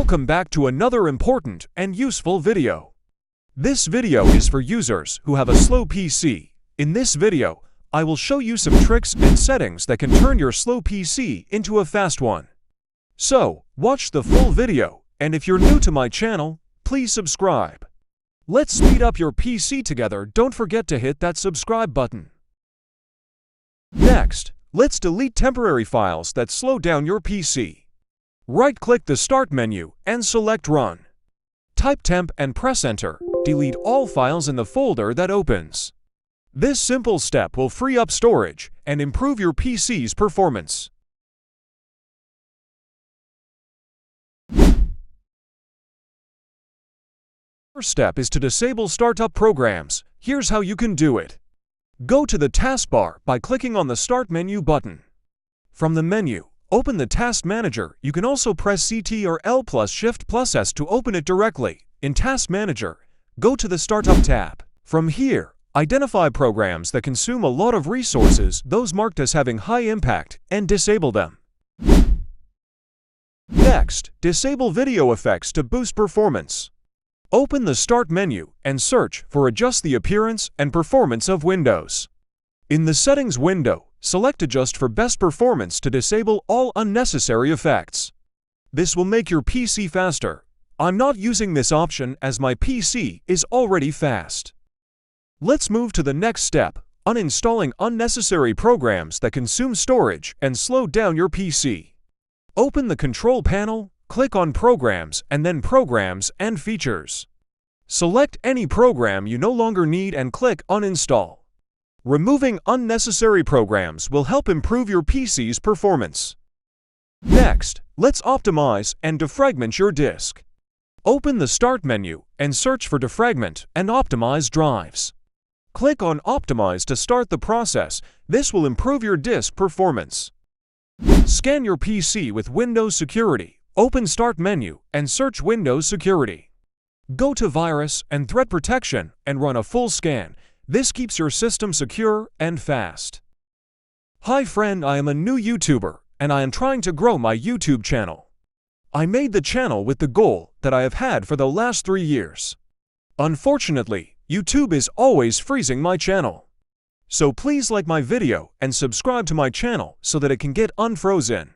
Welcome back to another important and useful video. This video is for users who have a slow PC. In this video, I will show you some tricks and settings that can turn your slow PC into a fast one. So, watch the full video, and if you're new to my channel, please subscribe. Let's speed up your PC together. Don't forget to hit that subscribe button. Next, let's delete temporary files that slow down your PC. Right-click the Start menu and select Run. Type temp and press Enter. Delete all files in the folder that opens. This simple step will free up storage and improve your PC's performance. First step is to disable startup programs. Here's how you can do it. Go to the taskbar by clicking on the Start menu button. From the menu, open the Task Manager. You can also press CT or L plus Shift plus S to open it directly. In Task Manager, go to the Startup tab. From here, identify programs that consume a lot of resources, those marked as having high impact, and disable them. Next, disable video effects to boost performance. Open the Start menu and search for Adjust the appearance and performance of Windows. In the Settings window, select Adjust for best performance to disable all unnecessary effects. This will make your PC faster. I'm not using this option as my PC is already fast. Let's move to the next step, uninstalling unnecessary programs that consume storage and slow down your PC. Open the Control panel, click on Programs and then Programs and Features. Select any program you no longer need and click Uninstall. Removing unnecessary programs will help improve your PC's performance. Next, let's optimize and defragment your disk. Open the Start menu and search for Defragment and Optimize drives. Click on Optimize to start the process. This will improve your disk performance. Scan your PC with Windows Security. Open Start menu and search Windows Security. Go to Virus and Threat Protection and run a full scan. This keeps your system secure and fast. Hi friend, I am a new YouTuber and I am trying to grow my YouTube channel. I made the channel with the goal that I have had for the last 3 years. Unfortunately, YouTube is always freezing my channel. So please like my video and subscribe to my channel so that it can get unfrozen.